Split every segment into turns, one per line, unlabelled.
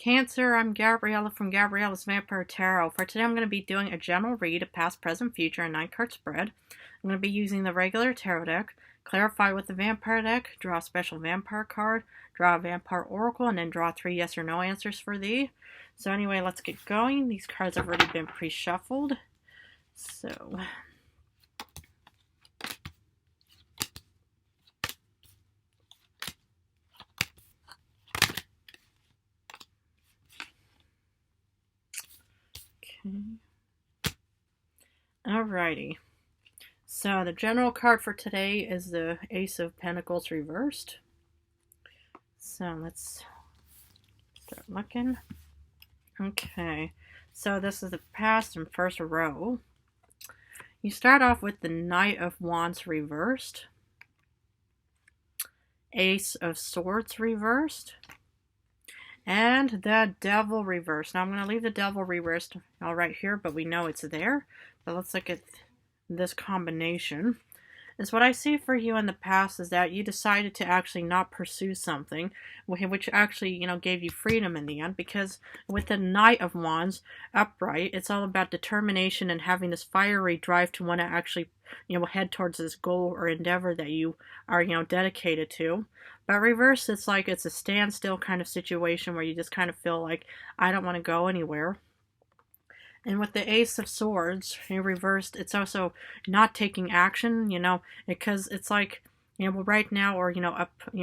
Cancer, I'm Gabriella from Gabriella's Vampire Tarot. For today, I'm going to be doing a general read of past, present, future, and 9-card spread. I'm going to be using the regular tarot deck, clarify with the vampire deck, draw a special vampire card, draw a vampire oracle, and then draw 3 yes or no answers for thee. So anyway, let's get going. These cards have already been pre-shuffled. So... okay. Alrighty. So the general card for today is the Ace of Pentacles reversed. So let's start looking. Okay. So this is the past and first row. You start off with the Knight of Wands reversed. Ace of Swords reversed. And the Devil reversed. Now I'm going to leave the Devil reversed all right here, but we know it's there. But let's look at this combination. Is what I see for you in the past is that you decided to actually not pursue something, which actually, gave you freedom in the end, because with the Knight of Wands upright, it's all about determination and having this fiery drive to want to actually, head towards this goal or endeavor that you are, dedicated to. But reverse, it's like it's a standstill kind of situation where you just kind of feel like, I don't want to go anywhere. And with the Ace of Swords reversed, it's also not taking action, because it's like, right now, or,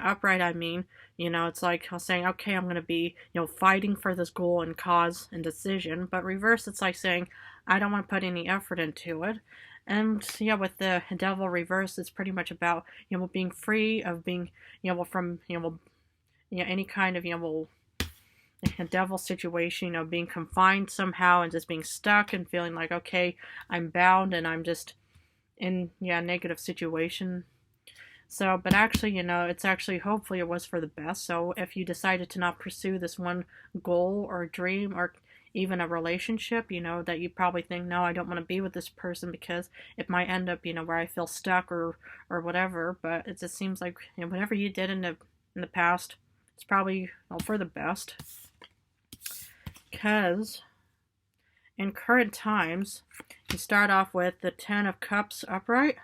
upright, I mean, it's like saying, okay, I'm going to be, fighting for this goal and cause and decision. But reverse, it's like saying, I don't want to put any effort into it. And yeah, with the Devil reverse, it's pretty much about, being free of being, from, any kind of, a devil situation, being confined somehow and just being stuck and feeling like, okay, I'm bound and I'm just in, a negative situation. So, but actually, it's actually, hopefully it was for the best. So if you decided to not pursue this one goal or dream or even a relationship, that you probably think, no, I don't want to be with this person because it might end up, where I feel stuck or whatever. But it just seems like, whatever you did in the past, it's probably for the best. Because in current times, you start off with the 10 of Cups upright.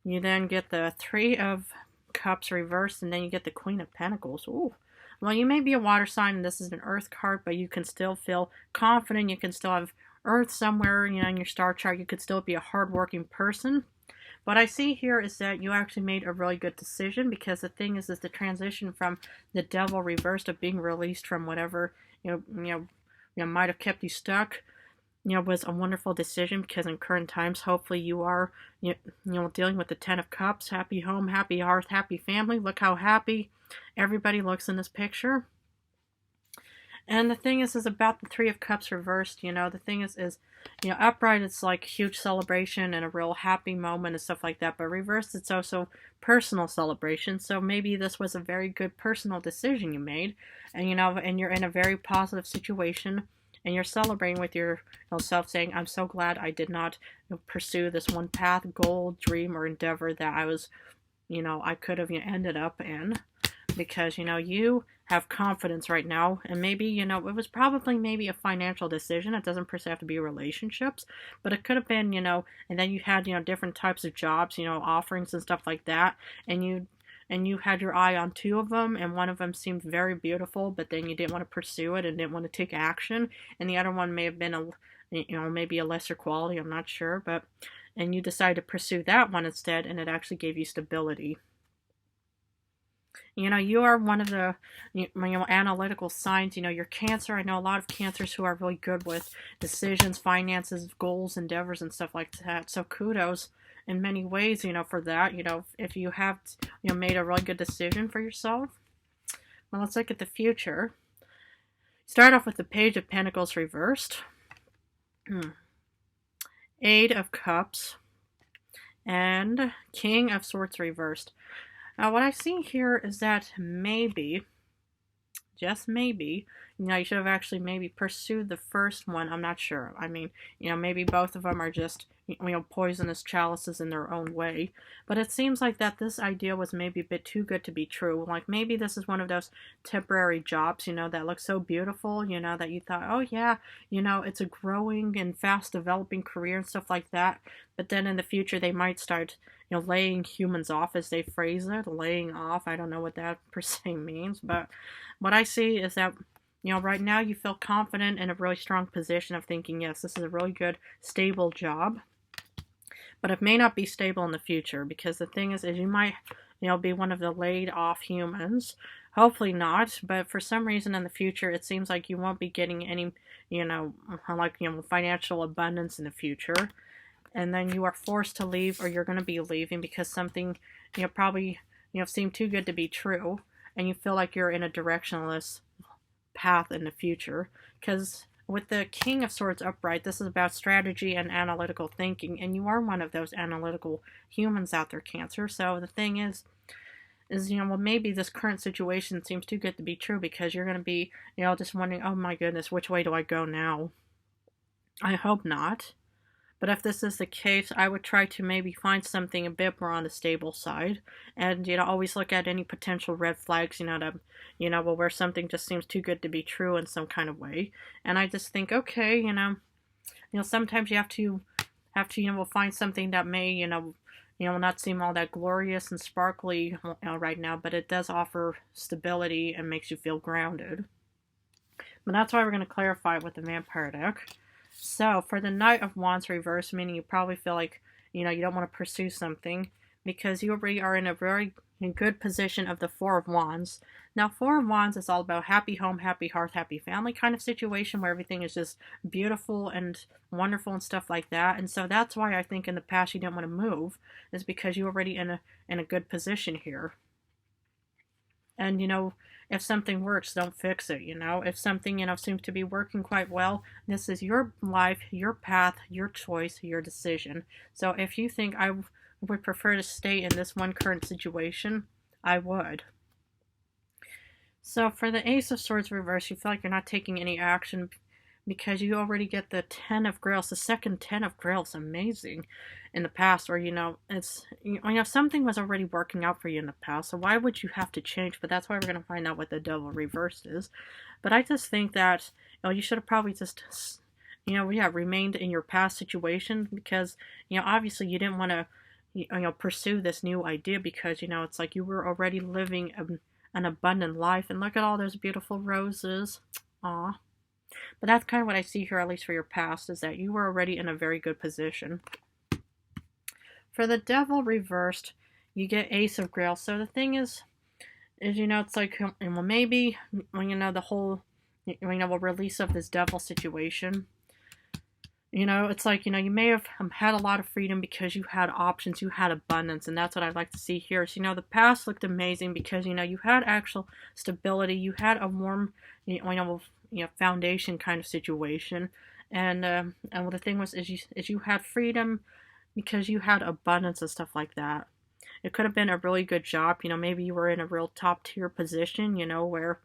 You then get the 3 of Cups reversed, and then you get the Queen of Pentacles. Ooh. Well, you may be a water sign, and this is an earth card, but you can still feel confident. You can still have earth somewhere, in your star chart. You could still be a hardworking person. What I see here is that you actually made a really good decision, because the thing is the transition from the Devil reversed of being released from whatever, might have kept you stuck, was a wonderful decision, because in current times, hopefully you are, dealing with the 10 of Cups, happy home, happy hearth, happy family. Look how happy everybody looks in this picture. And the thing is about the 3 of Cups reversed, the thing is, upright, it's like huge celebration and a real happy moment and stuff like that. But reversed, it's also personal celebration. So maybe this was a very good personal decision you made. And, and you're in a very positive situation. And you're celebrating with yourself, saying, I'm so glad I did not pursue this one path, goal, dream, or endeavor that I was, I could have ended up in. Because, you have confidence right now, and maybe, it was probably maybe a financial decision. It doesn't per se have to be relationships, but it could have been, and then you had, different types of jobs, offerings and stuff like that, and you had your eye on 2 of them, and one of them seemed very beautiful, but then you didn't want to pursue it and didn't want to take action, and the other one may have been maybe a lesser quality, I'm not sure, and you decided to pursue that one instead, and it actually gave you stability. You are one of the, analytical signs. You're Cancer. I know a lot of Cancers who are really good with decisions, finances, goals, endeavors, and stuff like that. So kudos in many ways, for that. If you have, made a really good decision for yourself. Well, let's look at the future. Start off with the Page of Pentacles reversed. 8 of Cups. And King of Swords reversed. Now, what I see here is that maybe, just maybe, you should have actually maybe pursued the first one. I'm not sure. I mean, maybe both of them are just, poisonous chalices in their own way. But it seems like that this idea was maybe a bit too good to be true. Like maybe this is one of those temporary jobs, that look so beautiful, that you thought, oh yeah, it's a growing and fast developing career and stuff like that. But then in the future, they might start, laying humans off, as they phrase it, laying off. I don't know what that per se means, but what I see is that right now you feel confident in a really strong position of thinking, yes, this is a really good, stable job. But it may not be stable in the future, because the thing is you might, be one of the laid off humans. Hopefully not, but for some reason in the future, it seems like you won't be getting any, financial abundance in the future. And then you are forced to leave, or you're going to be leaving because something, probably, seemed too good to be true. And you feel like you're in a directionless path in the future. Because with the King of Swords upright, this is about strategy and analytical thinking, and you are one of those analytical humans out there, Cancer. So the thing is well, maybe this current situation seems too good to be true, because you're going to be, just wondering, oh my goodness, which way do I go now? I hope not. But if this is the case, I would try to maybe find something a bit more on the stable side, and always look at any potential red flags, where something just seems too good to be true in some kind of way. And I just think, okay, sometimes you have to find something that may not seem all that glorious and sparkly right now, but it does offer stability and makes you feel grounded. But that's why we're going to clarify with the Vampire deck. So, for the Knight of Wands reverse, meaning you probably feel like, you don't want to pursue something, because you already are in a very good position of the Four of Wands. Now, Four of Wands is all about happy home, happy hearth, happy family kind of situation, where everything is just beautiful and wonderful and stuff like that. And so that's why I think in the past you didn't want to move, is because you're already in a good position here. And, if something works, don't fix it, If something, seems to be working quite well, this is your life, your path, your choice, your decision. So if you think I would prefer to stay in this one current situation, I would. So for the Ace of Swords reverse, you feel like you're not taking any action because you already get the Ten of Grails. The second Ten of Grails, amazing in the past, or it's something was already working out for you in the past, so why would you have to change? But that's why we're going to find out what the Devil reverse is. But I just think that you should have probably just remained in your past situation, because obviously you didn't want to pursue this new idea, because it's like you were already living an abundant life, and look at all those beautiful roses. Aw. But that's kind of what I see here, at least for your past, is that you were already in a very good position. For the Devil reversed, you get Ace of Grails. So the thing is it's like, well, maybe the whole release of this Devil situation, it's like, you may have had a lot of freedom because you had options, you had abundance, and that's what I'd like to see here. So, the past looked amazing because, you had actual stability, you had a warm, foundation kind of situation, and the thing was, is you had freedom because you had abundance and stuff like that. It could have been a really good job, maybe you were in a real top tier position, where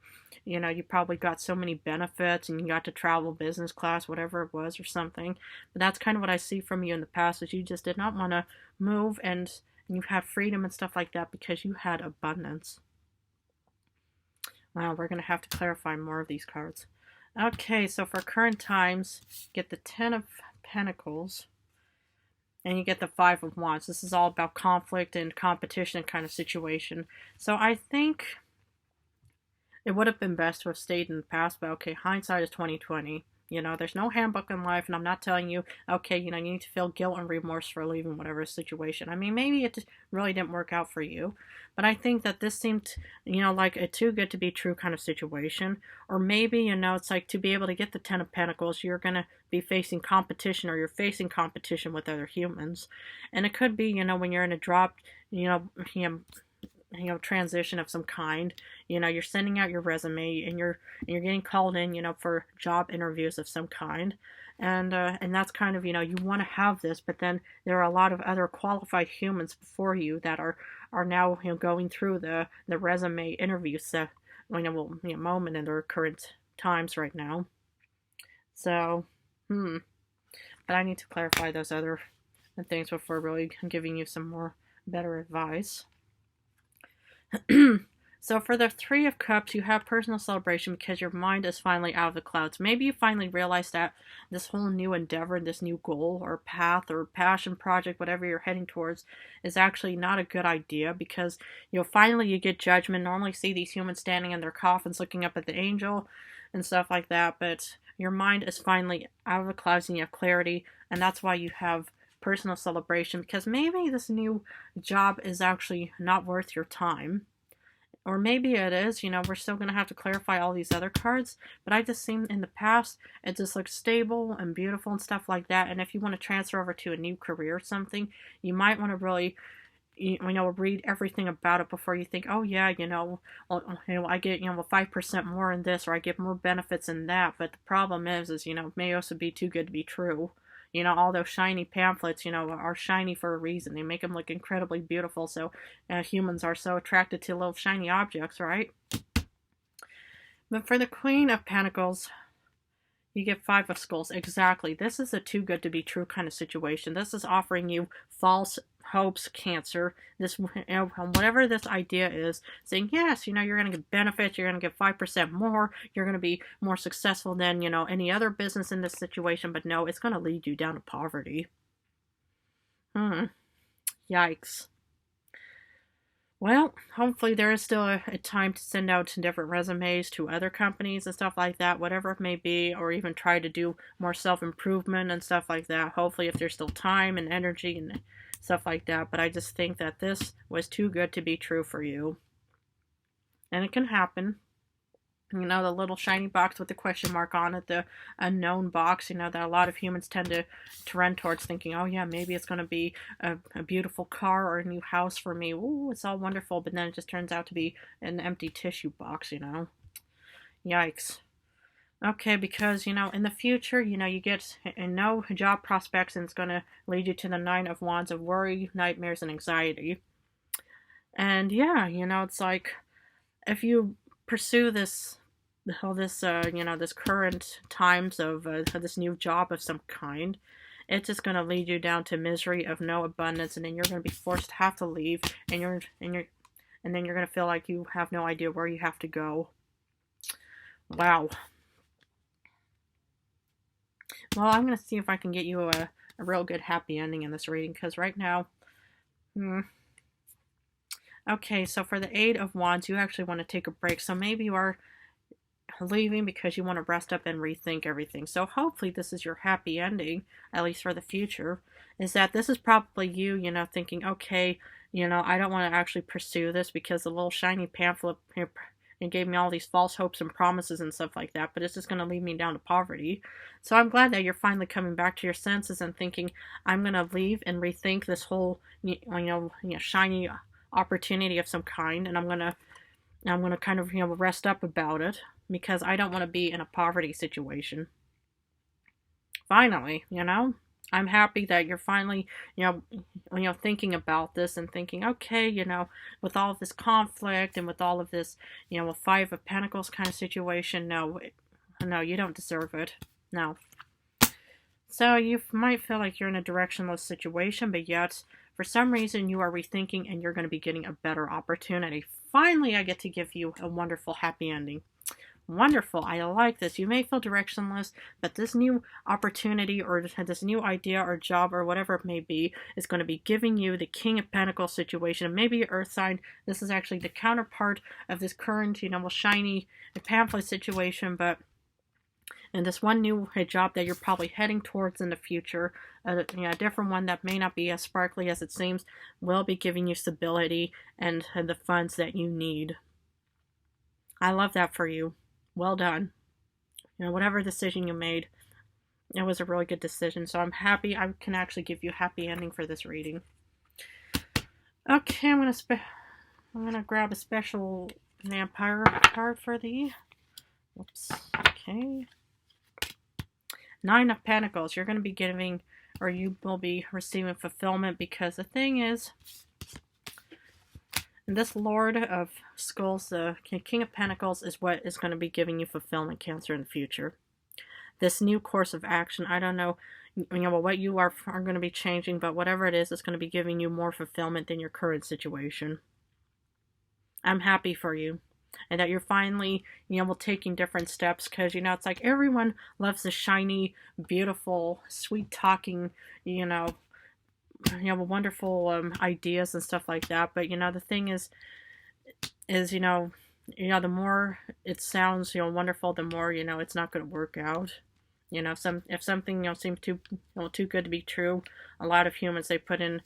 you probably got so many benefits and you got to travel business class, whatever it was, or something. But that's kind of what I see from you in the past, is you just did not want to move, and you had freedom and stuff like that because you had abundance. Wow, we're going to have to clarify more of these cards. Okay, so for current times, get the Ten of Pentacles, and you get the Five of Wands. This is all about conflict and competition kind of situation. So I think it would have been best to have stayed in the past, but okay, hindsight is 20/20. There's no handbook in life, and I'm not telling you, okay, you need to feel guilt and remorse for leaving whatever situation. I mean, maybe it really didn't work out for you, but I think that this seemed, like a too good to be true kind of situation. Or maybe, it's like, to be able to get the Ten of Pentacles, you're going to be facing competition, or you're facing competition with other humans. And it could be, when you're in a drop, transition of some kind, you're sending out your resume, and you're getting called in, for job interviews of some kind, and that's kind of, you want to have this, but then there are a lot of other qualified humans before you that are now, going through the resume interviews, moment in their current times right now. So, but I need to clarify those other and things before really giving you some more better advice. So for the Three of Cups, you have personal celebration because your mind is finally out of the clouds. Maybe you finally realize that this whole new endeavor, this new goal or path or passion project, whatever you're heading towards, is actually not a good idea because finally you get judgment. Normally see these humans standing in their coffins looking up at the angel and stuff like that, but your mind is finally out of the clouds and you have clarity, and that's why you have personal celebration, because maybe this new job is actually not worth your time. Or maybe it is, we're still going to have to clarify all these other cards, but I just seen in the past, it just looks stable and beautiful and stuff like that, and if you want to transfer over to a new career or something, you might want to really, read everything about it before you think, oh yeah, I get, 5% more in this, or I get more benefits in that, but the problem is, it may also be too good to be true. All those shiny pamphlets, are shiny for a reason. They make them look incredibly beautiful, so humans are so attracted to little shiny objects, right? But for the Queen of Pentacles, you get Five of Skulls. Exactly. This is a too good to be true kind of situation. This is offering you false hopes, Cancer. This, whatever this idea is, saying, yes, you're going to get benefits, you're going to get 5% more, you're going to be more successful than, any other business in this situation, but no, it's going to lead you down to poverty. Yikes. Well, hopefully there is still a time to send out different resumes to other companies and stuff like that, whatever it may be, or even try to do more self-improvement and stuff like that. Hopefully if there's still time and energy and stuff like that, but I just think that this was too good to be true for you. And it can happen. The little shiny box with the question mark on it, the unknown box, that a lot of humans tend to run towards, thinking, oh yeah, maybe it's going to be a beautiful car or a new house for me. Ooh, it's all wonderful, but then it just turns out to be an empty tissue box, Yikes. Okay, because, in the future, you get no job prospects, and it's going to lead you to the Nine of Wands of worry, nightmares, and anxiety. And yeah, it's like, if you pursue this current times of this new job of some kind, it's just going to lead you down to misery of no abundance, and then you're going to be forced to have to leave, and then you're going to feel like you have no idea where you have to go. Wow. Well, I'm going to see if I can get you a real good happy ending in this reading, because right now, okay, so for the Eight of Wands, you actually want to take a break, so maybe you are leaving because you want to rest up and rethink everything. So hopefully this is your happy ending, at least for the future, is that this is probably you, thinking, okay, I don't want to actually pursue this because the little shiny pamphlet it gave me all these false hopes and promises and stuff like that, but it's just going to lead me down to poverty. So I'm glad that you're finally coming back to your senses and thinking, I'm going to leave and rethink this whole, shiny opportunity of some kind, and I'm going to kind of, rest up about it, because I don't want to be in a poverty situation. Finally, I'm happy that you're finally, thinking about this and thinking, okay, with all of this conflict and with all of this, a Five of Pentacles kind of situation, no, you don't deserve it. No. So you might feel like you're in a directionless situation, but yet, for some reason, you are rethinking and you're going to be getting a better opportunity. Finally, I get to give you a wonderful, happy ending. Wonderful. I like this. You may feel directionless, but this new opportunity or this new idea or job or whatever it may be is going to be giving you the King of Pentacles situation. And maybe your Earth sign, this is actually the counterpart of this current, shiny pamphlet situation, but and this one new job that you're probably heading towards in the future, a different one that may not be as sparkly as it seems, will be giving you stability and the funds that you need. I love that for you. Well done. Whatever decision you made, it was a really good decision. So I'm happy I can actually give you a happy ending for this reading. Okay, I'm gonna grab a special vampire card for the. Whoops. Okay. Nine of Pentacles. You're going to be giving, or you will be receiving fulfillment, because the thing is, this Lord of Skulls, the King of Pentacles, is what is going to be giving you fulfillment, Cancer, in the future. This new course of action, I don't know, what you are going to be changing, but whatever it is, it's going to be giving you more fulfillment than your current situation. I'm happy for you. And that you're finally, taking different steps, because, it's like everyone loves the shiny, beautiful, sweet talking, wonderful ideas and stuff like that. But, the thing is, the more it sounds, wonderful, the more, it's not going to work out. If something, seems too good to be true, a lot of humans, they put in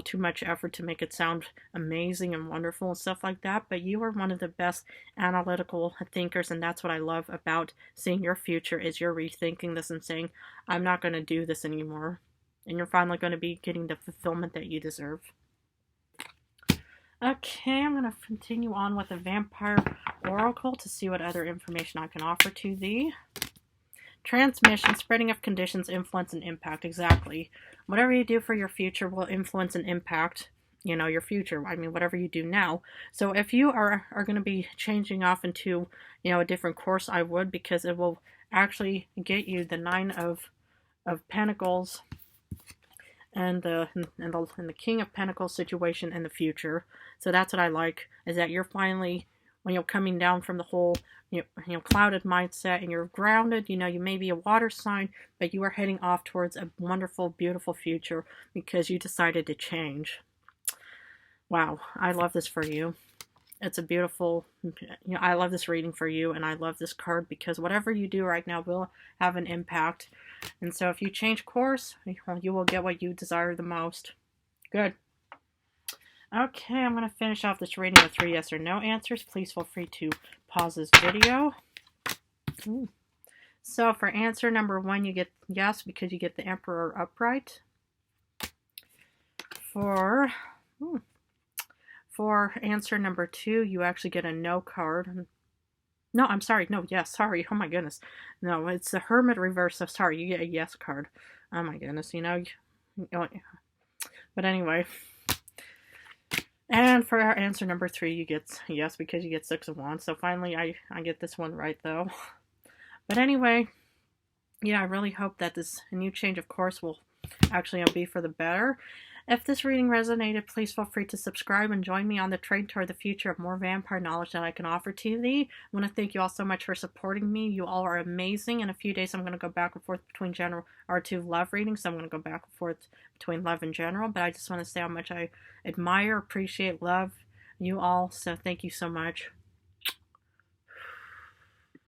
too much effort to make it sound amazing and wonderful and stuff like that. But you are one of the best analytical thinkers, and that's what I love about seeing your future, is you're rethinking this and saying, I'm not going to do this anymore. And you're finally going to be getting the fulfillment that you deserve. Okay, I'm going to continue on with the Vampire Oracle to see what other information I can offer to thee. Transmission, spreading of conditions, influence, and impact. Exactly. Whatever you do for your future will influence and impact, your future. I mean, whatever you do now. So if you are going to be changing off into, a different course, I would, because it will actually get you the Nine of Pentacles and the King of Pentacles situation in the future. So that's what I like, is that you're finally, coming down from the whole clouded mindset, and you're grounded. You may be a water sign, but you are heading off towards a wonderful, beautiful future because you decided to change. Wow, I love this for you. It's a beautiful, I love this reading for you, and I love this card because whatever you do right now will have an impact. And so if you change course, you will get what you desire the most. Good. Okay, I'm going to finish off this reading with 3 yes or no answers. Please feel free to pause this video. So for answer number 1, you get yes because you get the Emperor upright. For answer number 2, you actually get a no card. No, I'm sorry. No, yes, sorry. Oh my goodness. No, it's the Hermit reverse. So sorry, you get a yes card. Oh my goodness, But anyway. And for our answer number 3, you get yes because you get 6 of Wands. So finally, I get this one right, though. But anyway, yeah, I really hope that this new change of course will actually be for the better. If this reading resonated, please feel free to subscribe and join me on the trade toward the future of more vampire knowledge that I can offer to thee. I want to thank you all so much for supporting me. You all are amazing. In a few days, I'm going to go back and forth between general or 2 love readings. So I'm going to go back and forth between love and general. But I just want to say how much I admire, appreciate, love you all. So thank you so much.